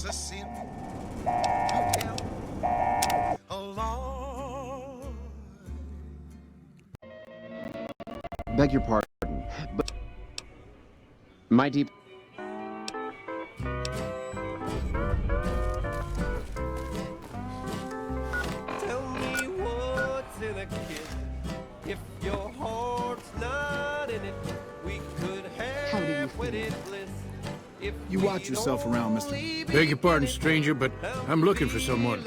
It's a sin to tell a lie. Beg your pardon, but my deep... Tell me what's in a kiss. If your heart's not in it, we could have wedded bliss. You watch yourself around, mister. Beg your pardon, stranger, but I'm looking for someone.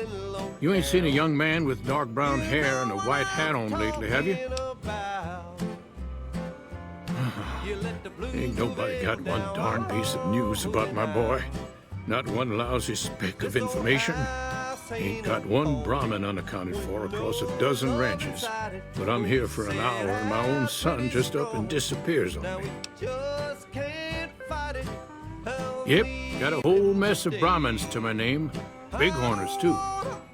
You ain't seen a young man with dark brown hair and a white hat on lately, have you? Ain't nobody got one darn piece of news about my boy. Not one lousy speck of information. Ain't got one Brahmin unaccounted for across a dozen ranches. But I'm here for an hour and my own son just up and disappears on me. Yep, got a whole mess of Brahmins to my name. Bighorners, too.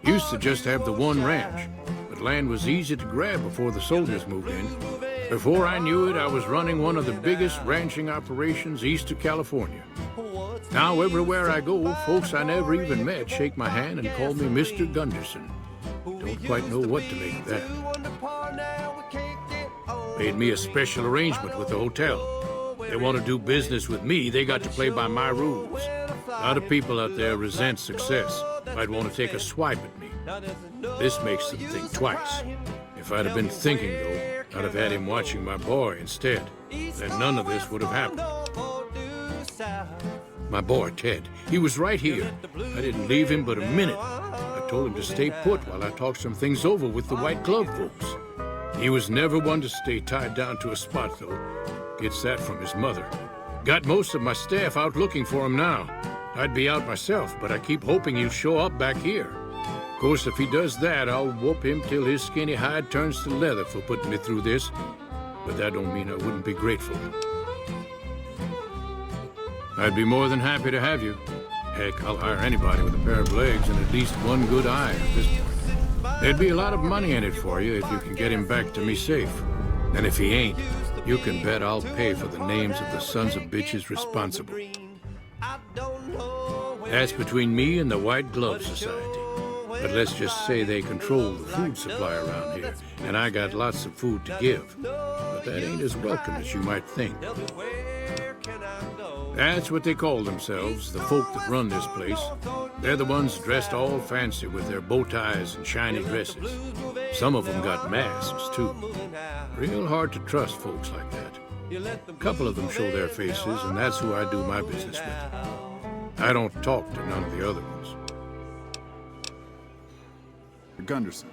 Used to just have the one ranch, but land was easy to grab before the soldiers moved in. Before I knew it, I was running one of the biggest ranching operations east of California. Now, everywhere I go, folks I never even met shake my hand and call me Mr. Gunderson. Don't quite know what to make of that. Made me a special arrangement with the hotel. They want to do business with me, they got to play by my rules. A lot of people out there resent success. Might want to take a swipe at me. This makes them think twice. If I'd have been thinking, though, I'd have had him watching my boy instead. Then none of this would have happened. My boy, Ted, he was right here. I didn't leave him but a minute. I told him to stay put while I talked some things over with the White Glove folks. He was never one to stay tied down to a spot, though. Gets that from his mother. Got most of my staff out looking for him now. I'd be out myself, but I keep hoping he'll show up back here. Of course, if he does that, I'll whoop him till his skinny hide turns to leather for putting me through this. But that don't mean I wouldn't be grateful. I'd be more than happy to have you. Heck, I'll hire anybody with a pair of legs and at least one good eye at this point. There'd be a lot of money in it for you if you can get him back to me safe. And if he ain't, you can bet I'll pay for the names of the sons of bitches responsible. That's between me and the White Glove Society. But let's just say they control the food supply around here, and I got lots of food to give. But that ain't as welcome as you might think. That's what they call themselves, the folk that run this place. They're the ones dressed all fancy with their bow ties and shiny dresses. Some of them got masks, too. Real hard to trust folks like that. A couple of them show their faces, and that's who I do my business with. I don't talk to none of the other ones. Gunderson.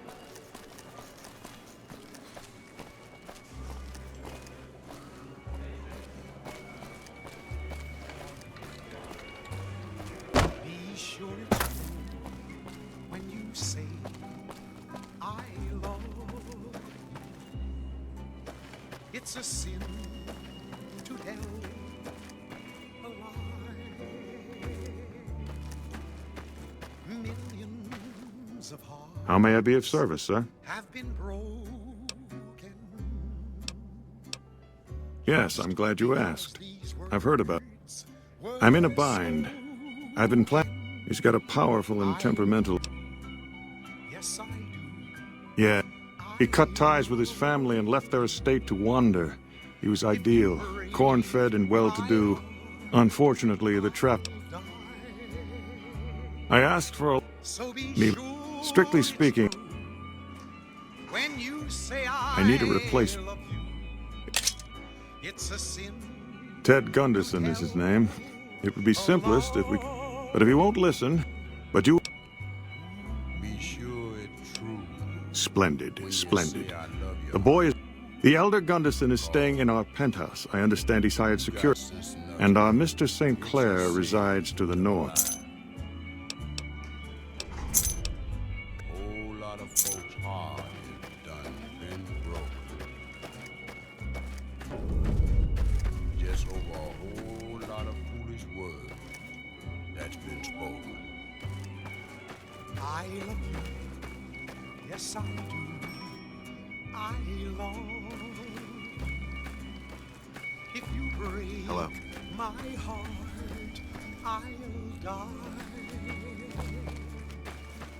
Be sure it's true when you say I love you. It's a sin to tell a lie. Millions of hearts How may I be of service, sir? have been broken. Yes, I'm glad you asked. I've heard about it. I'm in a bind. I've been planning. He's got a powerful and temperamental... Yes, I do. Yeah. He cut ties with his family and left their estate to wander. He was ideal, corn-fed and well-to-do. Unfortunately, the trap... I asked for a... So be Me. sure Strictly speaking, when you say I need a replacement. love you, it's a sin. Ted Gunderson is his name. It would be simplest if we... But if he won't listen, but you... Be sure it's true. Splendid, When splendid. you say I love you. The boy is... The elder Gunderson is staying in our penthouse. I understand he's hired security. Sense enough. And our Mr. St. Clair resides to the north. Whole lot of folks' heart is done been broken. Just over a whole lot of foolish words that's been spoken. I love you. Yes, I do. I love. If you break Hello. my heart, I'll die.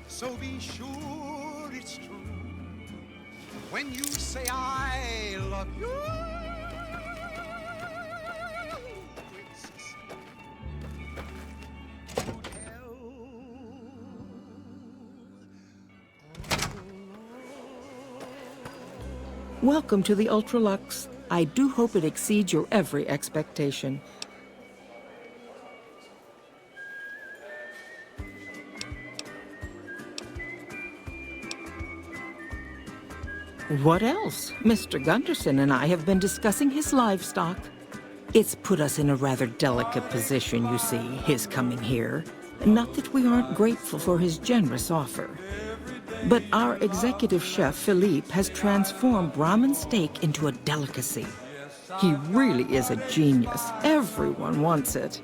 So be sure it's true when you say I love you. It's a sin to tell Welcome to the Ultralux. I do hope it exceeds your every expectation. What else? Mr. Gunderson and I have been discussing his livestock. It's put us in a rather delicate position, you see, his coming here. Not that we aren't grateful for his generous offer. But our executive chef, Philippe, has transformed Brahmin steak into a delicacy. He really is a genius. Everyone wants it.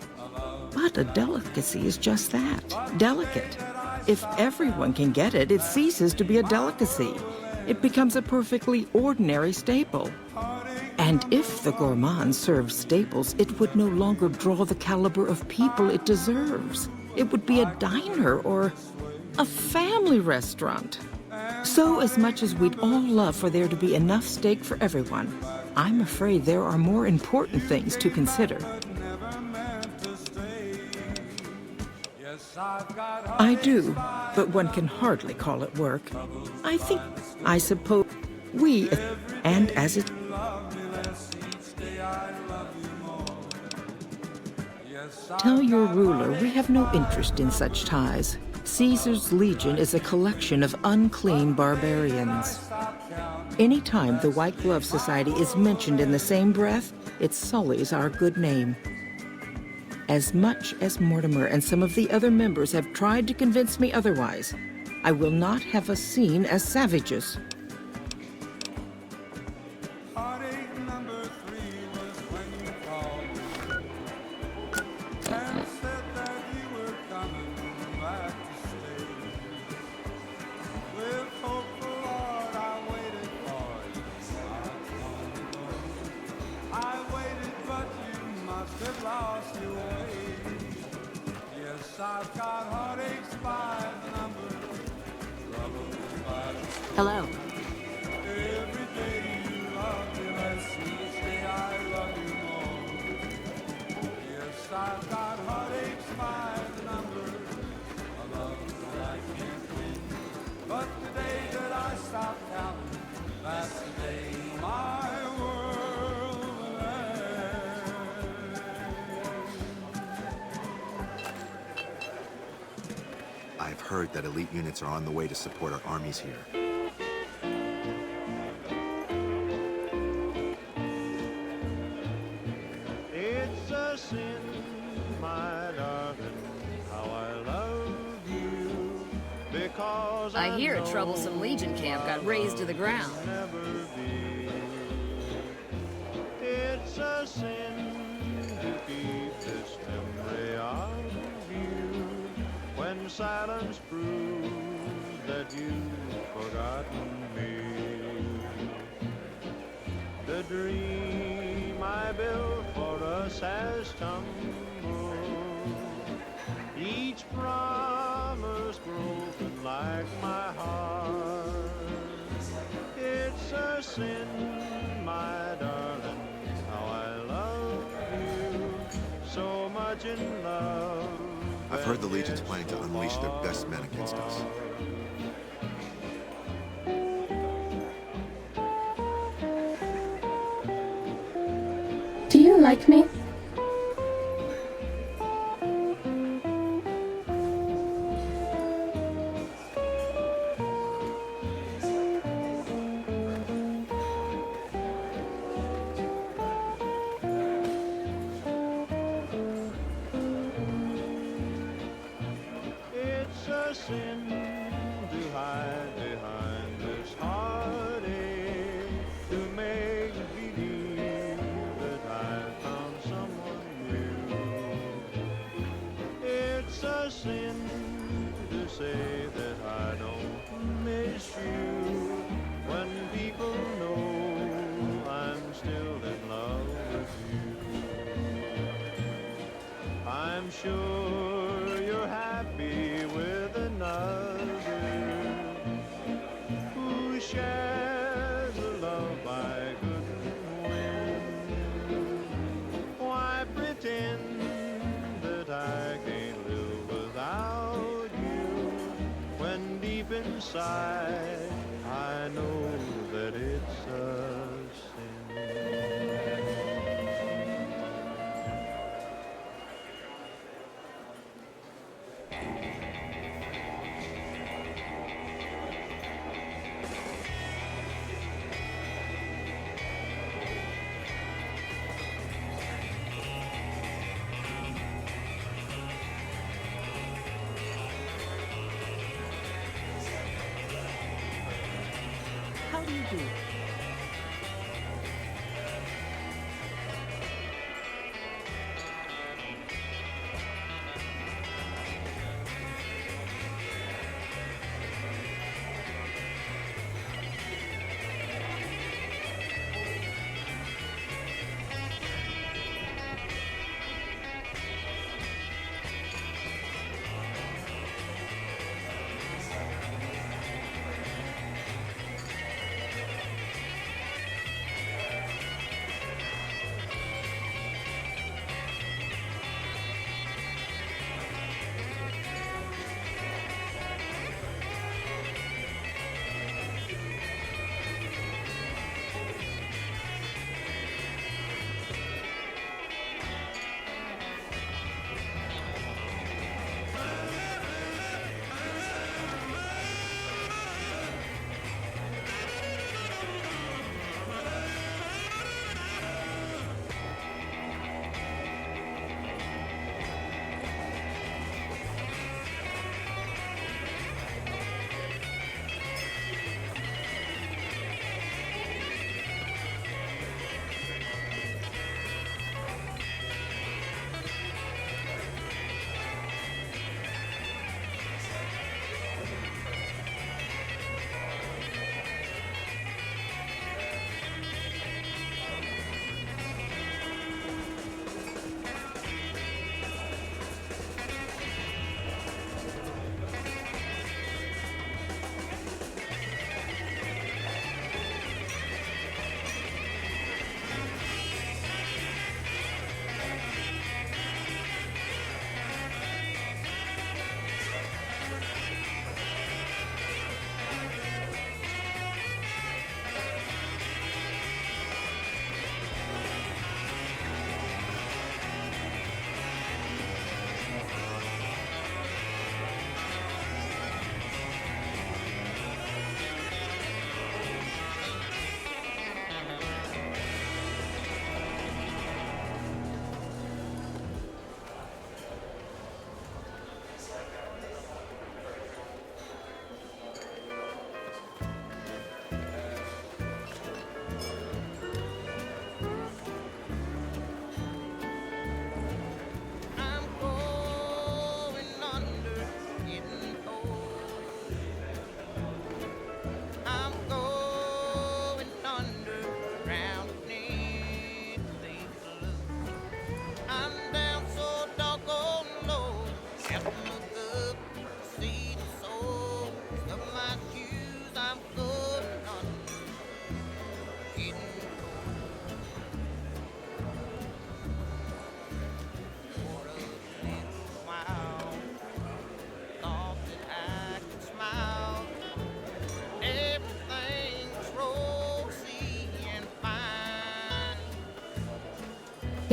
But a delicacy is just that, delicate. If everyone can get it, it ceases to be a delicacy. It becomes a perfectly ordinary staple. And if the gourmand served staples, it would no longer draw the caliber of people it deserves. It would be a diner or a family restaurant. So as much as we'd all love for there to be enough steak for everyone, I'm afraid there are more important things to consider. I do, but one can hardly call it work. I suppose we, and as it... Tell your ruler we have no interest in such ties. Caesar's Legion is a collection of unclean barbarians. Anytime the White Glove Society is mentioned in the same breath, it sullies our good name. As much as Mortimer and some of the other members have tried to convince me otherwise, I will not have us seen as savages. Hello. But the day that I stop counting, that's the day my world will end. I've heard that elite units are on the way to support our armies here. It's a sin, my darling, how I love you, because I hear a troublesome Legion camp got razed to the ground. Never be. It's a sin to keep this memory of you when silence proves that you've forgotten me. The dream I built for us has tumbled, each promise broken like my heart. It's a sin, my darling, how I love you, so much in love. I've heard the Legion's planning to unleash their best men against us. Do you like me? It's a sin to hide behind this heartache, to make believe that I found someone new. It's a sin to say that I don't miss you, when people know I'm still in love with you. I'm sure you're happy with decide. I know that it's a sin. How do you do?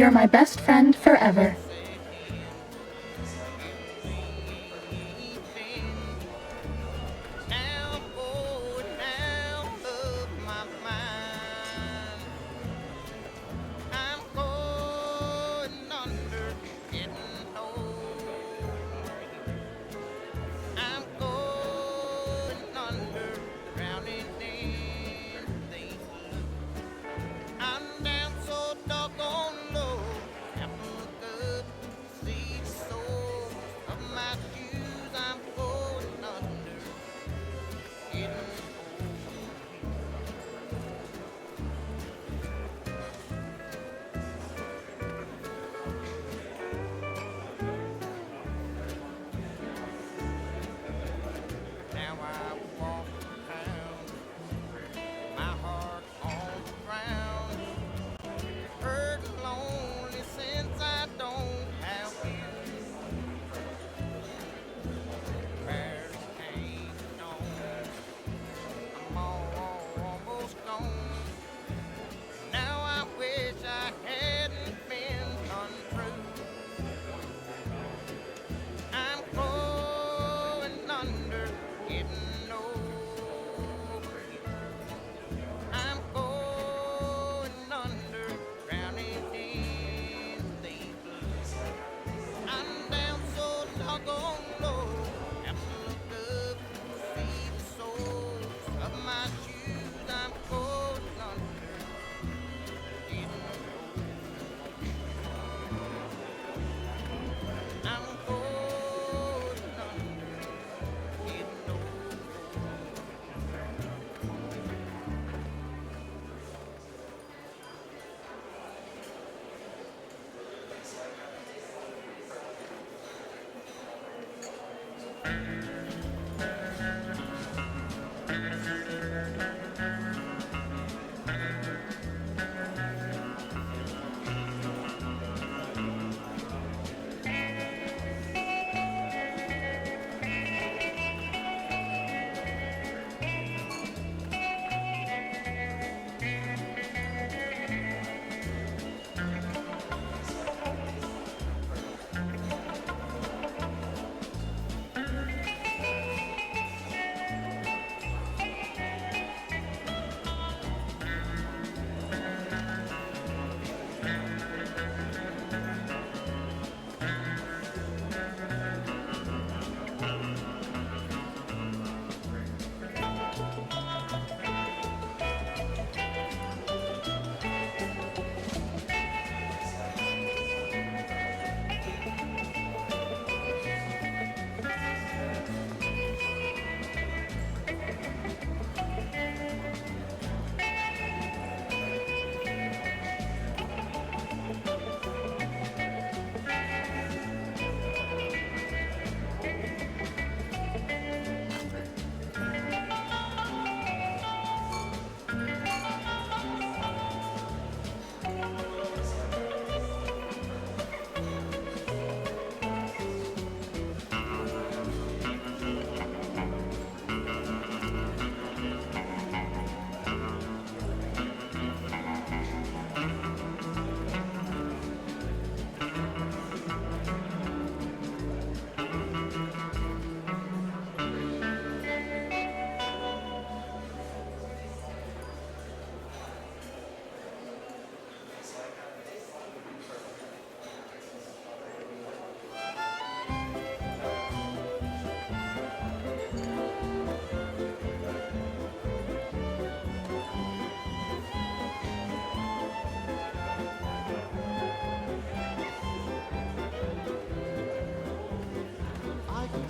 You're my best friend forever.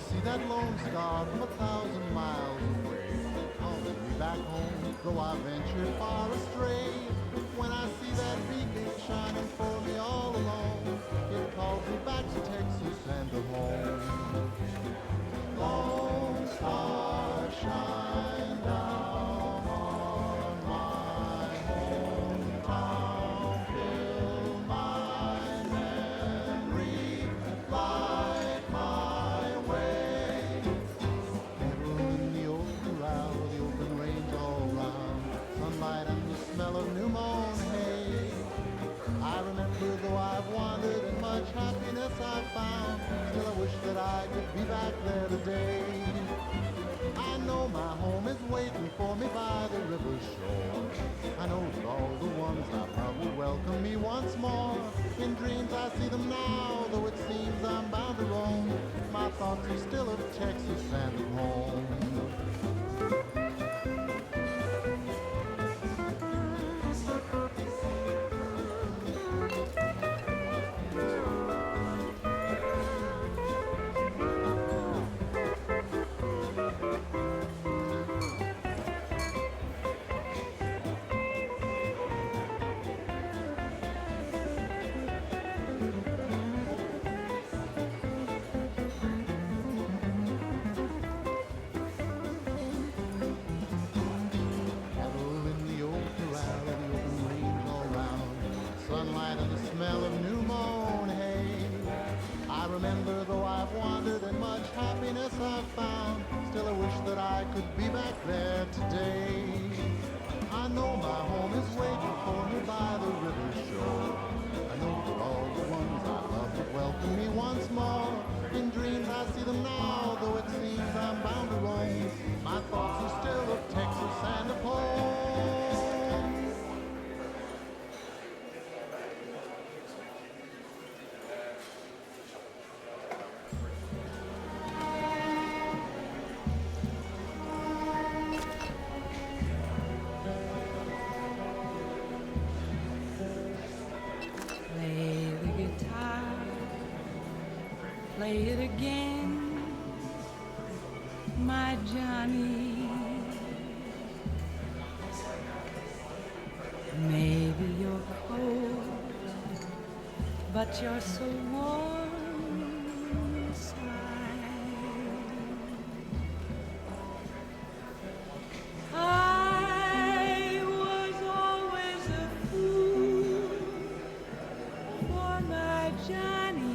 see that lone star from 1,000 miles away, calling me back home, though I ventured far astray. When I see that beacon shining for me all alone, it calls me back to Texas and to home. Lone star, shine down on my hometown, fill my memory, light my way. Cattle in the old corral, the open range all round, sunlight and the smell of new mown hay. I remember though I've wandered and much happiness I've found, still I wish that I could be back there today. I know my home is waiting for me by the river shore. I know that all the ones I love will welcome me once more. In dreams I see them now, though it seems I'm bound to roam. My thoughts are still of Texas and of home. Sunlight and the smell of new mown hay. I remember though I've wandered and much happiness I've found, still I wish that I could be back there today. I know my home is waiting for me by the river shore. I know that all the ones I love would welcome me once more. In dreams I see them now, though it seems I'm bound to roam. My thoughts are still of Texas and of home. Play it again, my Johnny. Maybe you're cold, but you're so warm inside. I was always a fool for my Johnny.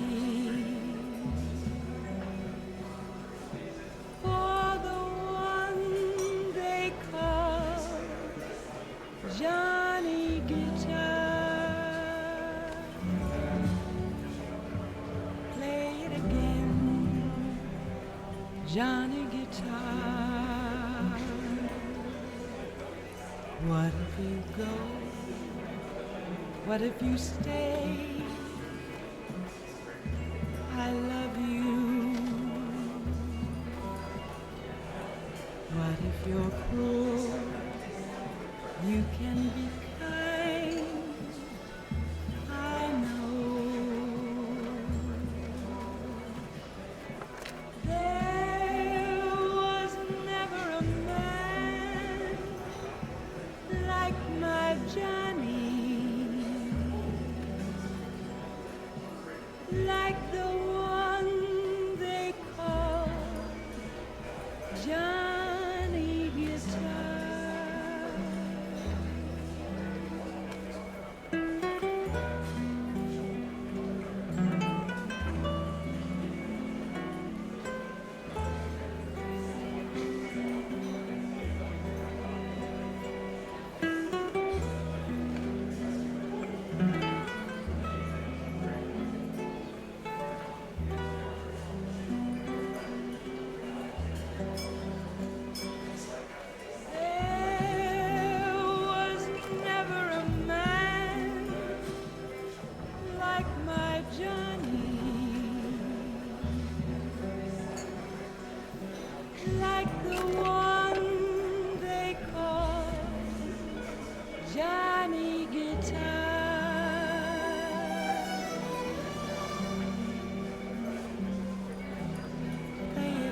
Johnny Guitar, play it again, Johnny Guitar. What if you go? What if you stay? I love you. What if you're cruel? You can be kind, I know. There was never a man like my Johnny, like the one they call Johnny Guitar. Like the one they call Johnny Guitar. Play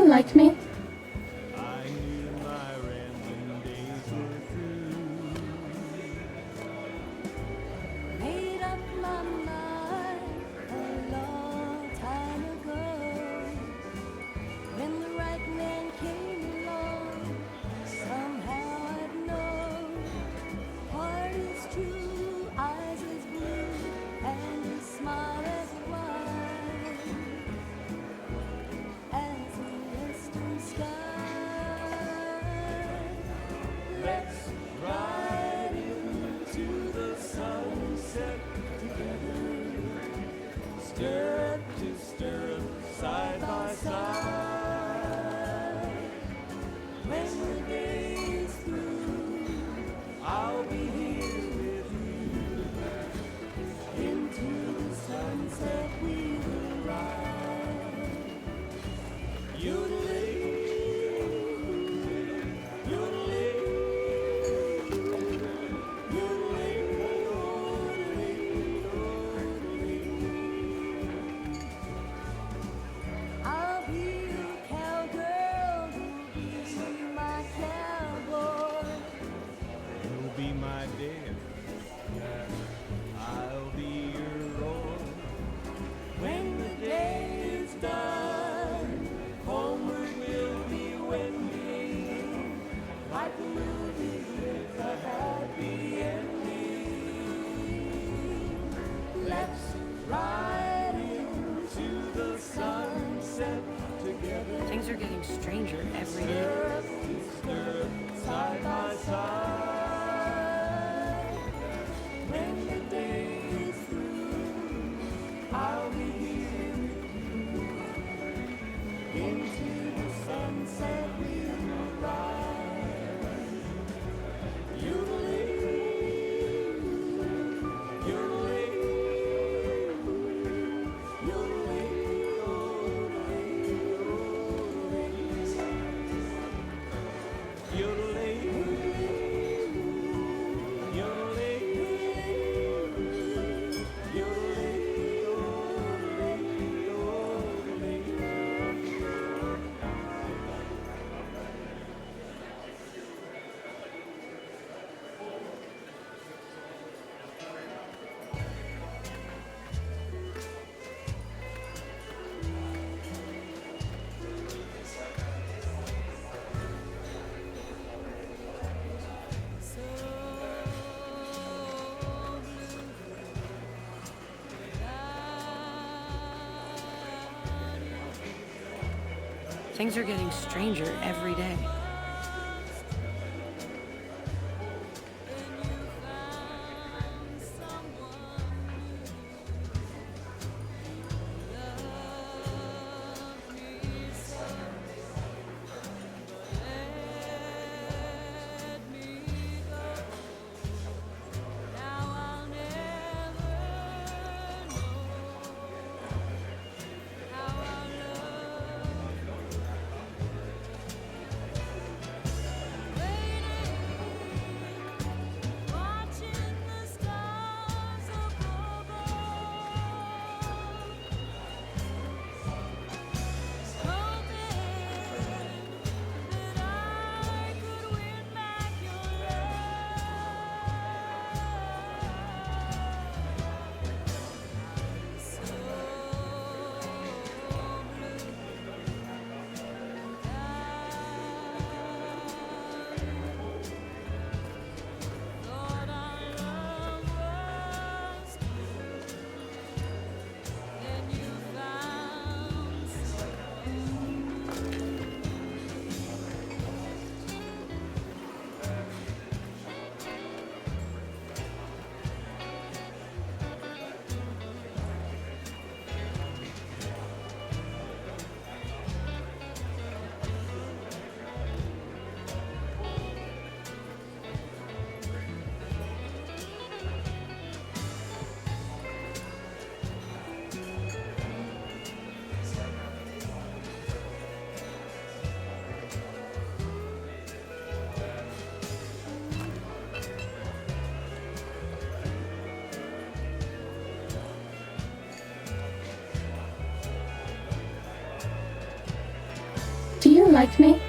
you like me? I knew my rambling days were through. Made up my mind a long time ago. When the right man came along, somehow I'd know. Heart is true, eyes as blue, and his smile as wide as the western sky. Let's ride into the sunset together, stirrup to stirrup, side by side. When the day's through, I'll be here with you. Into the sunset we will ride. Yodeling, yodeling, yodeling, yodeling, yodeling. I'll be your cowgirl, you'll be my cowboy. You'll be my dear. I'll be your roar. When the day is done, homeward we'll be wending, like a movie with a happy ending. Let's ride into the sunset together. Things are getting stranger every day. Stirrup to stirrup, side by side. When the day is through, I'll be here with you. Into the sunset we'll ride. Yodeling, yodeling, yodeling, yodeling, yodeling. Things are getting stranger every day. like me?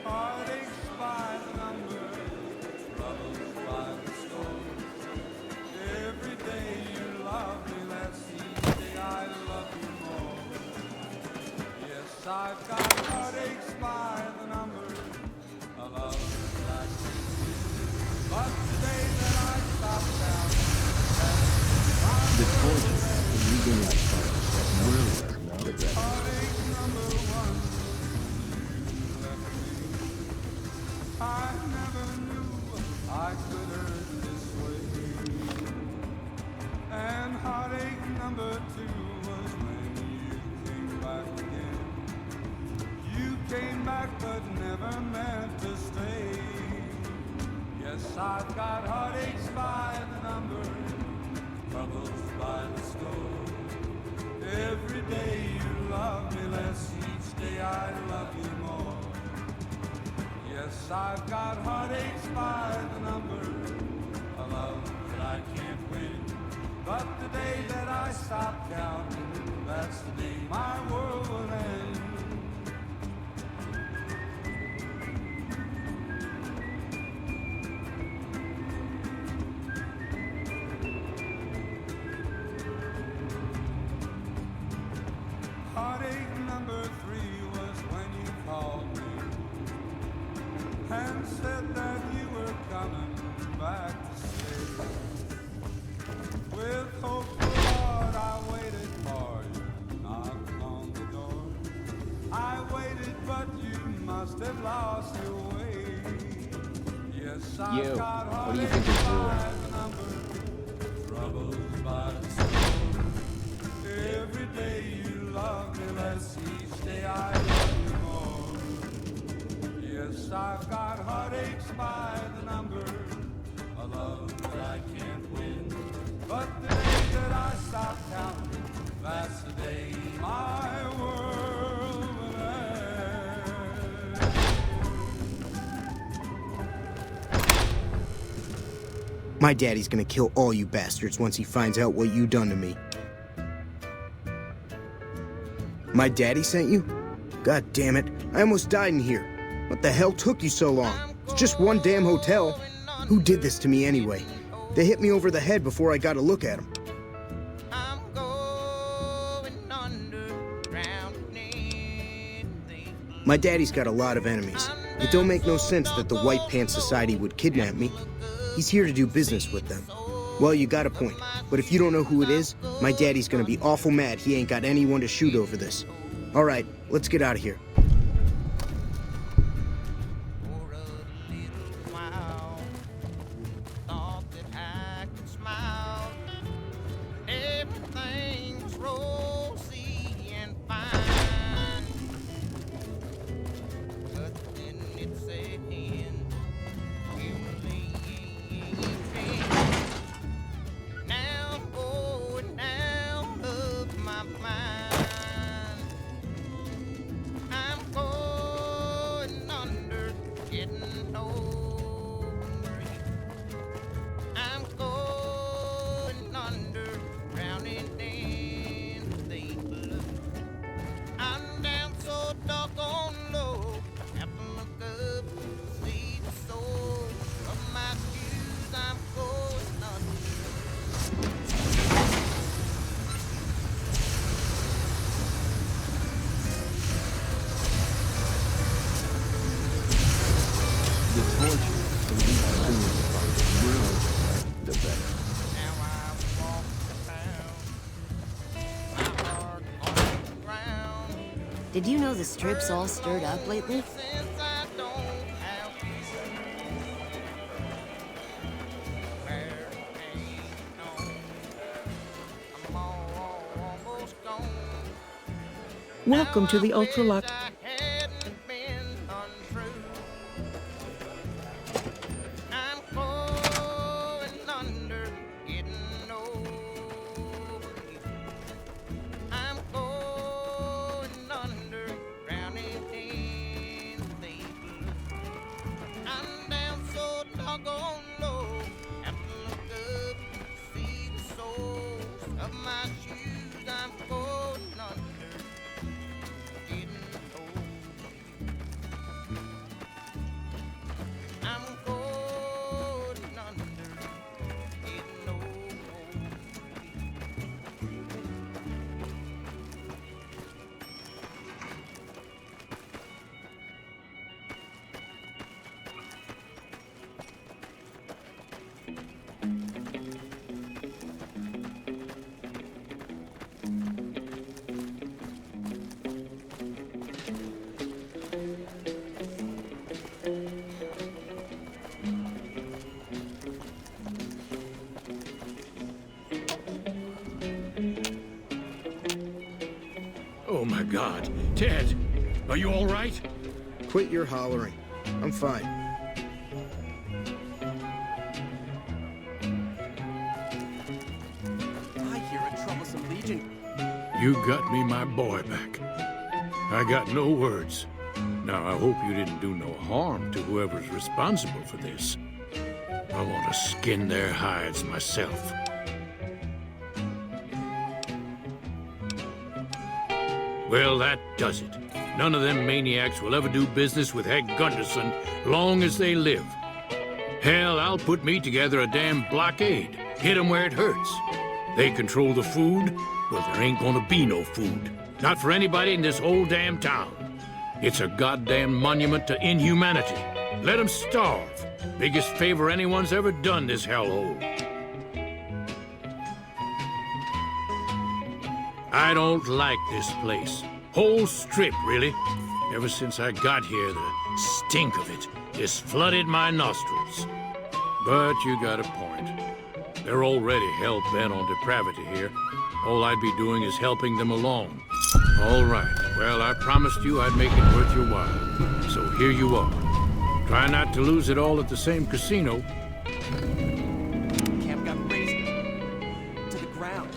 Heartaches by the number, troubles by the score. Every day you love me less, each day I love you more. Yes, I've got heartaches by the number, a love that I can see. But the day that I stop counting, The torture of leaving that fight will not regret. heartache number one. I never knew I could hurt this way. And heartache number two was when you came back again. You came back but never meant to stay. Yes, I've got heartaches by the number, troubles by the score. Every day you love me less, each day I love you more. Yes, I've got heartaches by the number, a love that I can't win. But the day that I stop counting, that's the day my world will end. Heartache number three was when you called me and said that you were coming back to stay. With hopeful heart I waited for you, knocked on the door. I waited but you must have lost your way. Yes, I've You, got what do you think heartaches you're by the number, troubles by the score. Every day you love me less, each day I love you more. Yes, I've got heartaches by the number, a love that I can't win. But the day that I stop counting, that's the day my world will end. My daddy's gonna kill all you bastards once he finds out what you done to me. My daddy sent you? God damn it, I almost died in here. What the hell took you so long? It's just one damn hotel. Who did this to me anyway? They hit me over the head before I got a look at them. My daddy's got a lot of enemies. It don't make no sense that the White Pants Society would kidnap me. He's here to do business with them. Well, you got a point. But if you don't know who it is, my daddy's gonna be awful mad he ain't got anyone to shoot over this. All right, let's get out of here. The torture the least soon as the world, the better. Did you know the strip's all stirred up lately? Welcome to the Ultralux. Oh my God. Ted, are you all right? Quit your hollering. I'm fine. I hear a troublesome legion. You got me my boy back. I got no words. Now, I hope you didn't do no harm to whoever's responsible for this. I want to skin their hides myself. Well, that does it. None of them maniacs will ever do business with Hank Gunderson long as they live. Hell, I'll put me together a damn blockade. Hit 'em where it hurts. They control the food. Well, there ain't gonna be no food. Not for anybody in this whole damn town. It's a goddamn monument to inhumanity. Let 'em starve. Biggest favor anyone's ever done this hellhole. I don't like this place. Whole strip, really. Ever since I got here, the stink of it just flooded my nostrils. But you got a point. They're already hell-bent on depravity here. All I'd be doing is helping them along. All right. Well, I promised you I'd make it worth your while. So here you are. Try not to lose it all at the same casino. Camp got razed to the ground.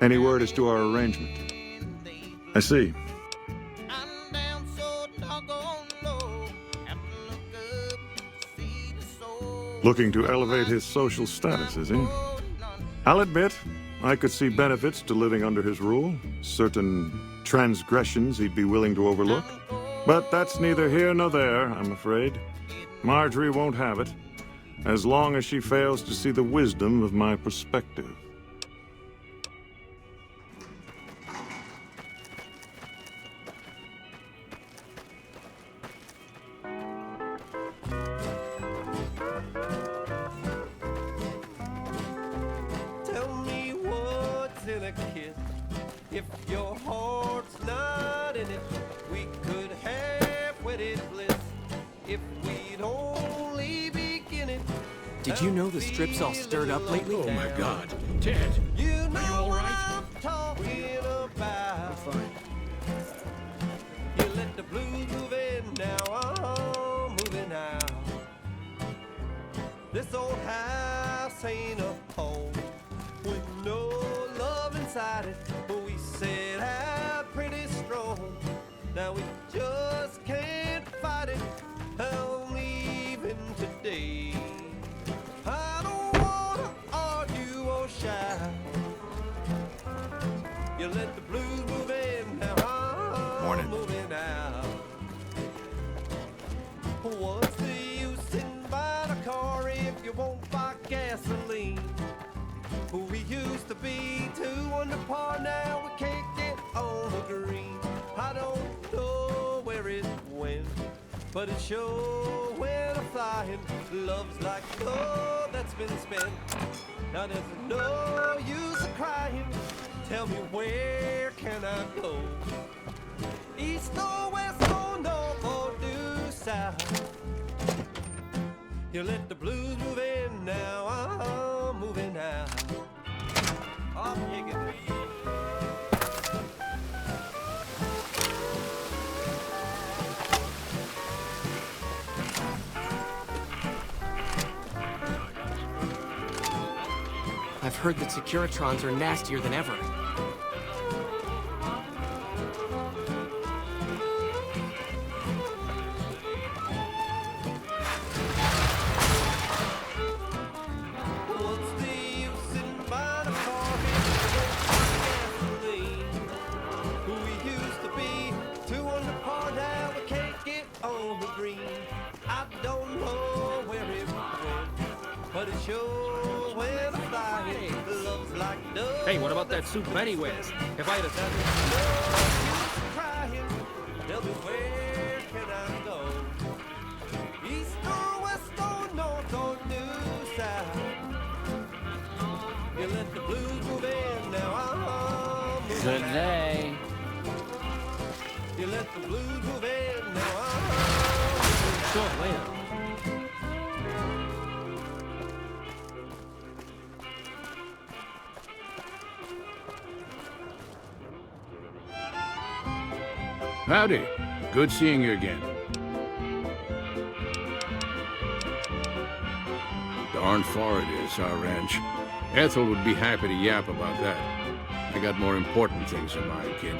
Any word as to our arrangement? I see. Looking to elevate his social status, is he? I'll admit, I could see benefits to living under his rule. Certain transgressions he'd be willing to overlook. But that's neither here nor there, I'm afraid. Marjorie won't have it, as long as she fails to see the wisdom of my perspective. Tell me what's in a kiss. If your heart's not in it, we could have wedded bliss. If we'd only begin it. Did you know the strip's all stirred up lately? Oh my God. Ted, You are you know all what right? I'm talking about. I'm fine. You let the blues move in now, moving out. This old house ain't a home with no love inside it. We said You let the blues move in, now I'm Morning. moving out. What's the use in buying a car if you won't buy gasoline? We used to be 2 under par, now we can't get on the green. I don't know where it went, but it sure went a-flying. Love's like gold that's been spent. Now there's no use of crying. Tell me, where can I go? East or west or north or due south? You let the blues move in, now I'm moving out. I'll take it. I've heard that Securitrons are nastier than ever. What's the use in buying a car if you won't buy gasoline? We used to be 2 under par, now we can't get on the green. I don't know where it went, but it sure went a-flying. Love's like dove. Hey, what about that suit Betty wears? If I had a... Crying, tell me, where can I go? East or west or north or due south? You let the blues move in, now I'm moving Good out. day. You let the blues move in, now I'm Sure, later. Howdy. Good seeing you again. Darn far it is, our ranch. Ethel would be happy to yap about that. I got more important things in mind, kid.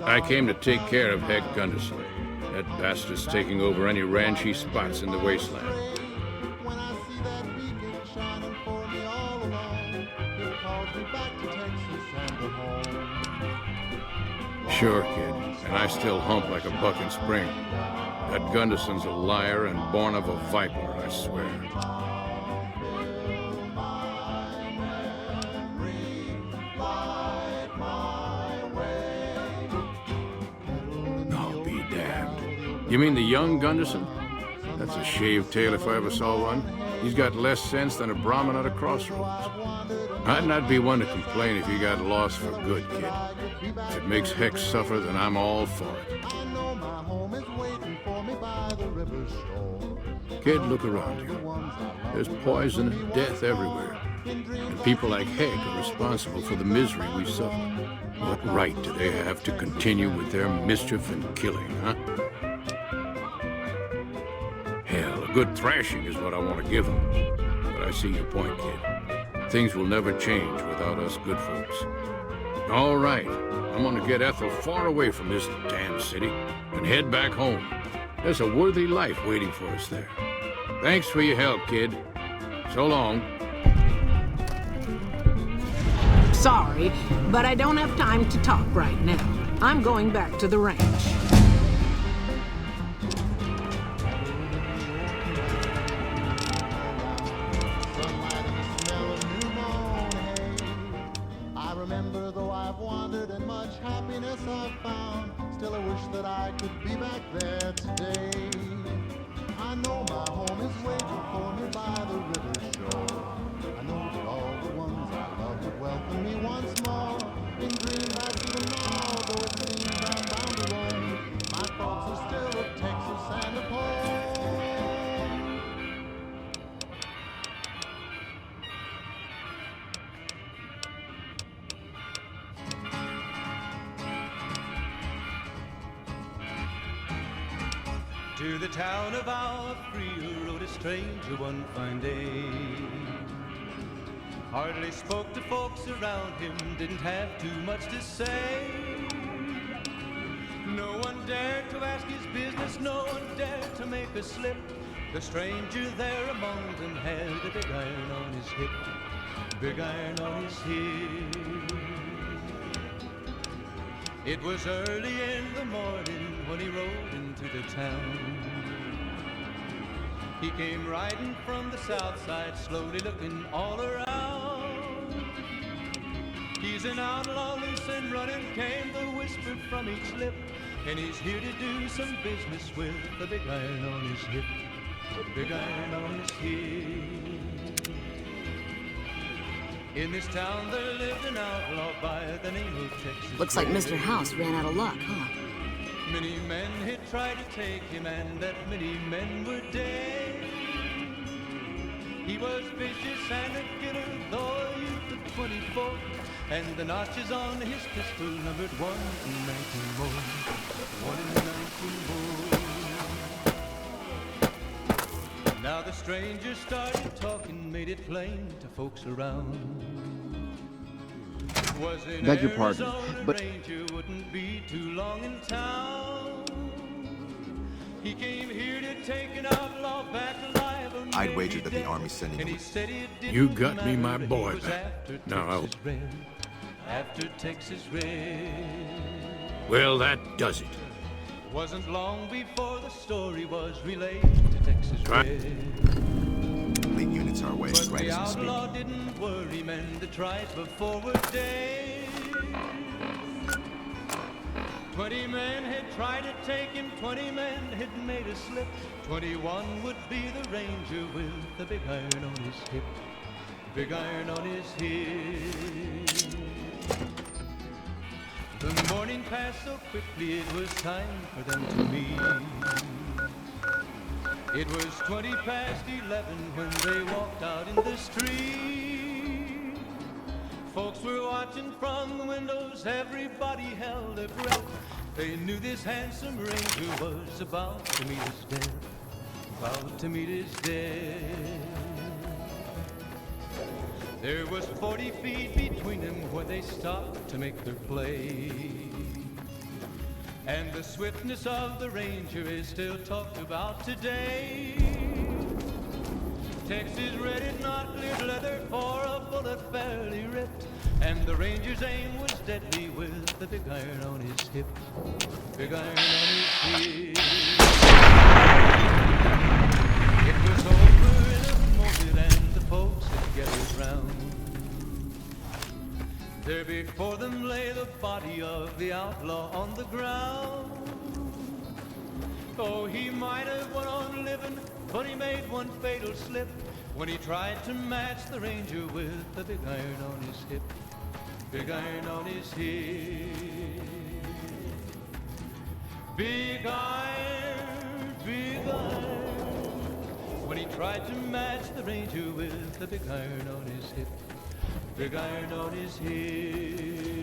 I came to take care of Heck Gunderson. That bastard's taking over any ranch he spots in the wasteland. When I see that beacon shining for me all along, it calls me back to Texas and to home. Sure, kid. And I still hump like a buck in spring. That Gunderson's a liar and born of a viper, I swear. I'll be damned. You mean the young Gunderson? That's a shaved tail if I ever saw one. He's got less sense than a Brahmin at a crossroads. I'd not be one to complain if he got lost for good, kid. If it makes Heck suffer, then I'm all for it. I know my home is waiting for me by the river's shore. Kid, look around you. There's poison and death everywhere. And people like Heck are responsible for the misery we suffer. What right do they have to continue with their mischief and killing, huh? Hell, a good thrashing is what I want to give them. But I see your point, kid. Things will never change without us good folks. All right, I'm gonna get Ethel far away from this damn city and head back home. There's a worthy life waiting for us there. Thanks for your help, kid. So long. Sorry, but I don't have time to talk right now. I'm going back to the ranch. I remember, though I've wandered and much happiness I've found, still I wish that I could be back there today. I know my home is waiting for me by the river shore. I know that all the ones I love would welcome me once more. In greenbacks even now, though it seems I'm bound to roam, my thoughts are still of Texas and of home. To the town of our free rode a stranger one fine day. Hardly spoke to folks around him, didn't have too much to say. No one dared to ask his business, no one dared to make a slip. The stranger there among them had a big iron on his hip. big iron on his hip. It was early in the morning when he rode into the town. He came riding from the south side, slowly looking all around. He's an outlaw, loose and running, came the whisper from each lip. And he's here to do some business with the big iron on his hip. Big iron on his hip. In this town there lived an outlaw by the name of Texas. Looks like Mr. House ran out of luck, huh? Many men had tried to take him, and that many men were dead. He was vicious and a killer, though a youth of 24. And the notches on his pistol numbered 1 in 19 more. 1 in 19 more. Now the stranger started talking, made it plain to folks around. Was in Beg your pardon, Arizona, but Ranger wouldn't be too long in town. He came here to take an outlaw back alive. I'd wager that the Army's sending him. You got me my boy back. Now I'll... After Texas Red. Well, that does it. Wasn't long before the story was relayed to Texas Red. Lead units our way, But right the as we speak. outlaw didn't worry men that tried before were dead. 20 men had tried to take him, 20 men had made a slip. 21 would be the ranger with the big iron on his hip. Big iron on his hip. The morning passed so quickly it was time for them to meet. It was 20 past 11 when they walked out in the street. Folks were watching from the windows, everybody held their breath. They knew this handsome ranger was about to meet his death. About to meet his death. There was 40 feet between them when they stopped to make their play. And the swiftness of the ranger is still talked about today. Texas Red had not cleared leather for a bullet fairly ripped. And the ranger's aim was deadly with the big iron on his hip. Big iron on his hip. It was over in a moment and the folks had gathered round. There before them lay the body of the outlaw on the ground. Oh, he might have went on living, but he made one fatal slip when he tried to match the ranger with the big iron on his hip. Big iron on his hip. Big iron, big iron. When he tried to match the ranger with the big iron on his hip. Big iron on his hip.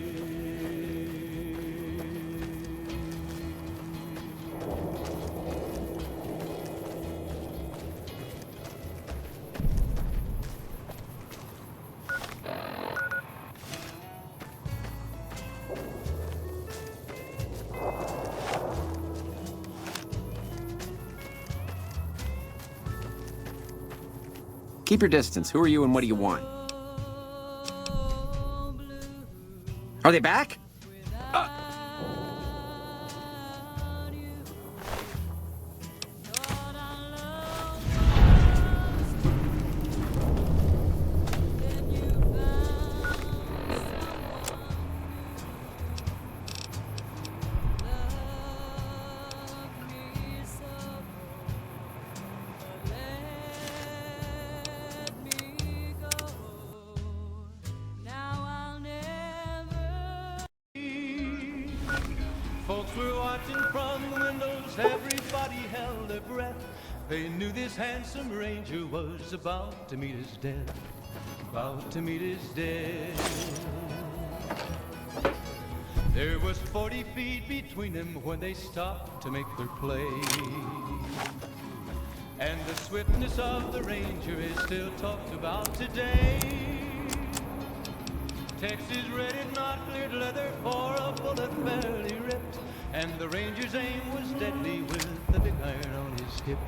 Keep your distance. Who are you and what do you want? Are they back? Folks were watching from the windows, everybody held their breath. They knew this handsome ranger was about to meet his death. About to meet his death. There was 40 feet between them when they stopped to make their play. And the swiftness of the ranger is still talked about today. Texas Red had not cleared leather for a bullet fairly ripped. And the ranger's aim was deadly with the big iron on his hip.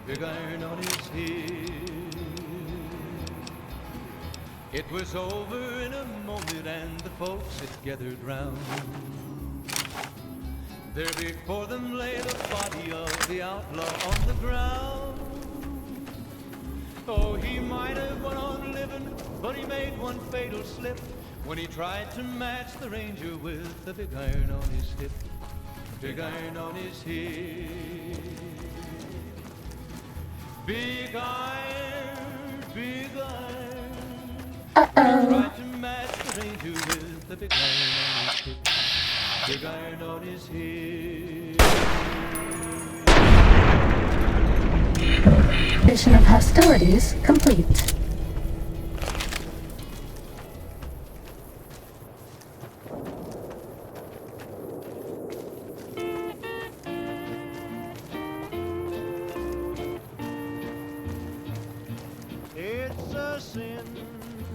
Big iron on his hip. It was over in a moment and the folks had gathered round. There before them lay the body of the outlaw on the ground. Oh, he might have went on living, but he made one fatal slip when he tried to match the ranger with the big iron on his hip. Big iron on his hip. Big iron, big iron. Tried to match the ranger with the big iron on his hip. Big iron on his hip. Mission of hostilities complete. It's a sin,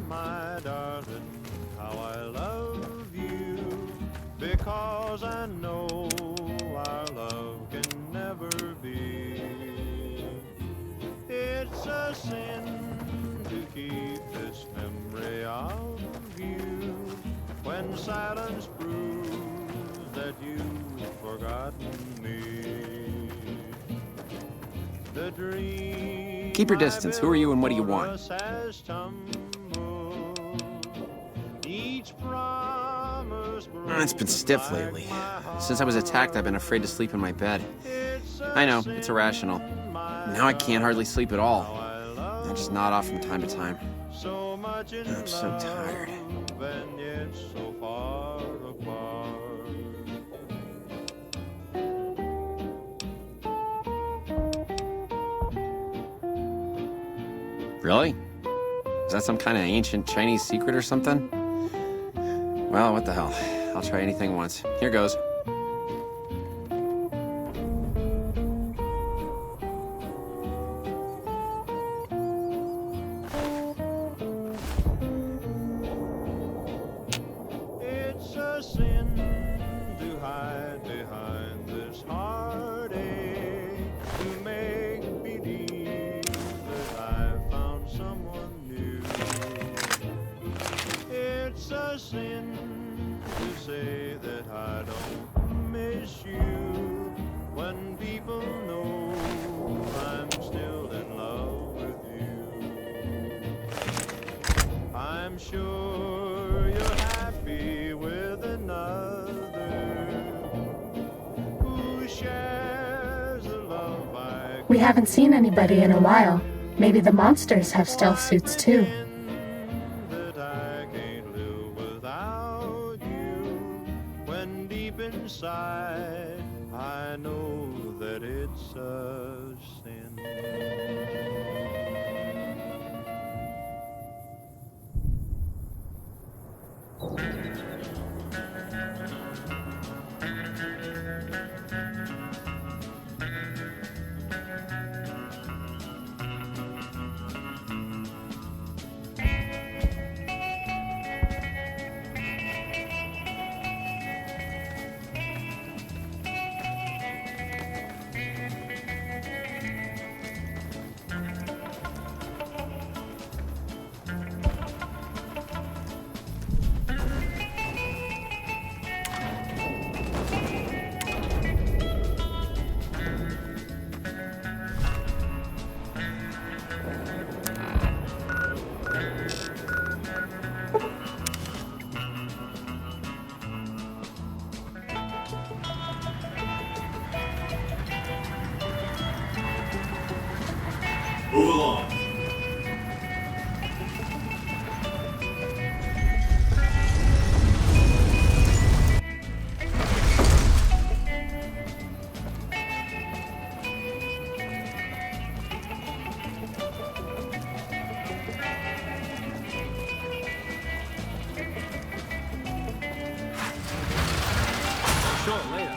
my darling, how I love you, because I know our love can never be. It's a sin to keep this memory of you when silence proves that you've forgotten me. The dream Keep your distance. Who are you and what do you want? It's been stiff lately. Since I was attacked, I've been afraid to sleep in my bed. I know, it's irrational. Now I can't hardly sleep at all. I just nod off from time to time. I'm so tired. Really? Is that some kind of ancient Chinese secret or something? Well, what the hell. I'll try anything once. Here goes. It's a sin to hide behind this heartache, to make believe that I've found someone new. It's a sin to say that I don't miss you when people know I'm still in love with you. I'm sure you're happy with another who shares the love I We haven't seen anybody in a while. Maybe the monsters have stealth suits too. that I can't live without you. When deep inside I know that it's a sin. Move along. Sure, later.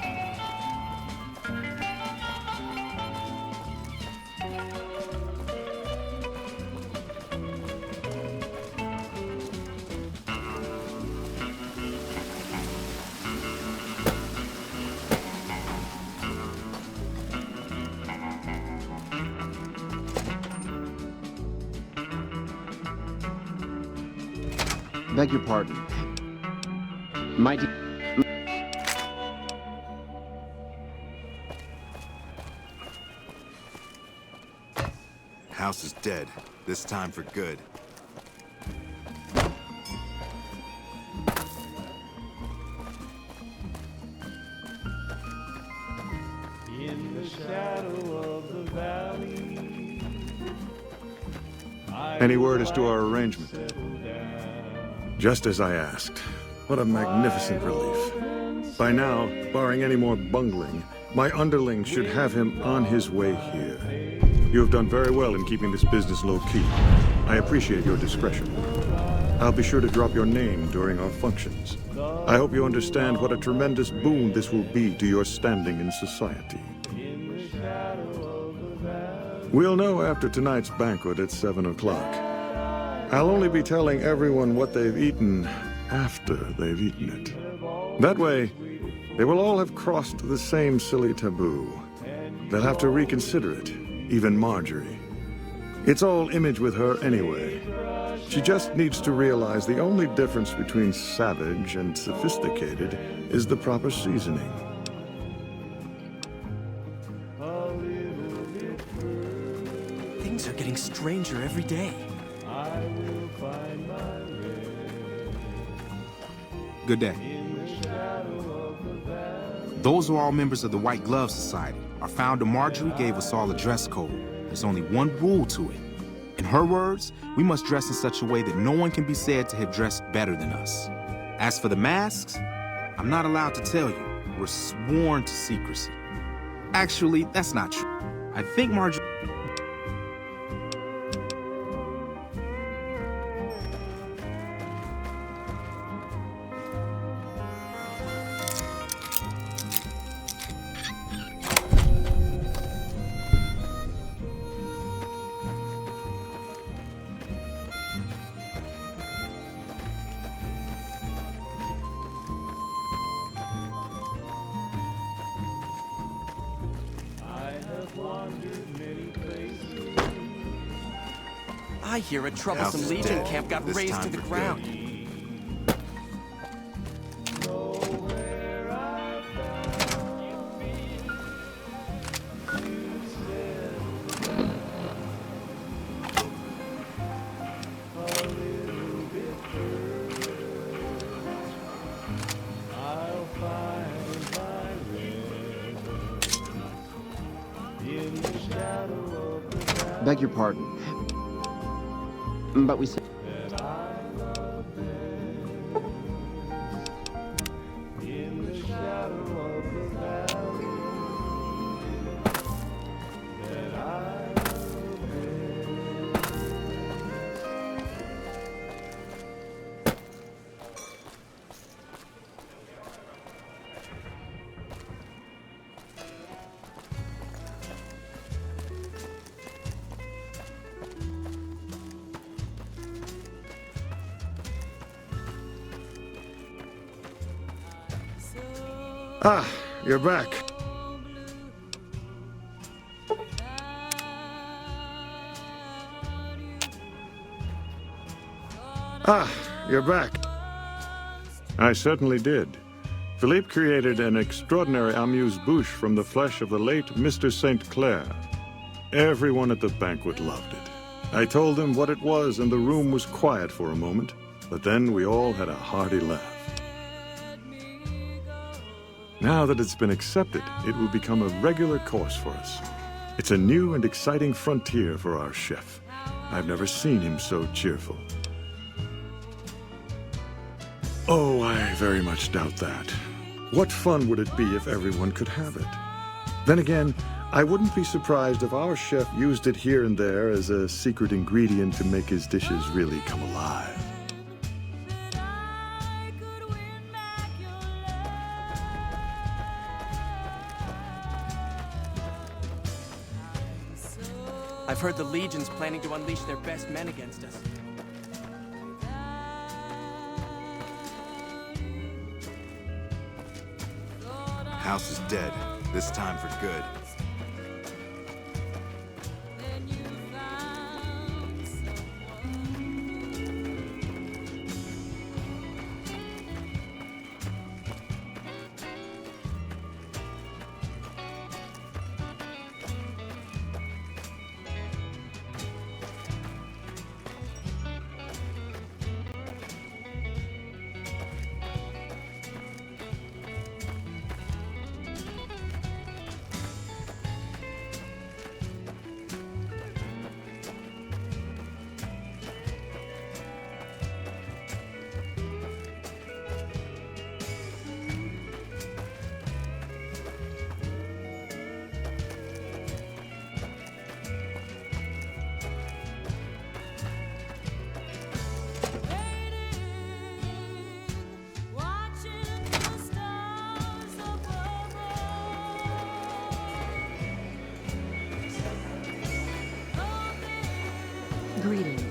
Beg your pardon. My House is dead. This time for good. In the shadow of the valley. Any word as to our arrangement? Just as I asked. What a magnificent relief. By now, barring any more bungling, my underling should have him on his way here. You have done very well in keeping this business low-key. I appreciate your discretion. I'll be sure to drop your name during our functions. I hope you understand what a tremendous boon this will be to your standing in society. We'll know after tonight's banquet at 7 o'clock. I'll only be telling everyone what they've eaten after they've eaten it. That way, they will all have crossed the same silly taboo. They'll have to reconsider it, even Marjorie. It's all image with her anyway. She just needs to realize the only difference between savage and sophisticated is the proper seasoning. Things are getting stranger every day. Good day. Those are all members of the White Glove Society. Our founder Marjorie gave us all a dress code. There's only one rule to it. In her words, we must dress in such a way that no one can be said to have dressed better than us. As for the masks, I'm not allowed to tell you. We're sworn to secrecy. Actually, that's not true. I think Marjorie... I hear a troublesome Legion camp got razed to the ground. Beg your pardon. But we said... Ah, you're back. Ah, you're back. I certainly did. Philippe created an extraordinary amuse-bouche from the flesh of the late Mr. St. Clair. Everyone at the banquet loved it. I told them what it was, and the room was quiet for a moment, but then we all had a hearty laugh. Now that it's been accepted, it will become a regular course for us. It's a new and exciting frontier for our chef. I've never seen him so cheerful. Oh, I very much doubt that. What fun would it be if everyone could have it? Then again, I wouldn't be surprised if our chef used it here and there as a secret ingredient to make his dishes really come alive. I've heard the Legion's planning to unleash their best men against us. House is dead. This time for good. Greetings.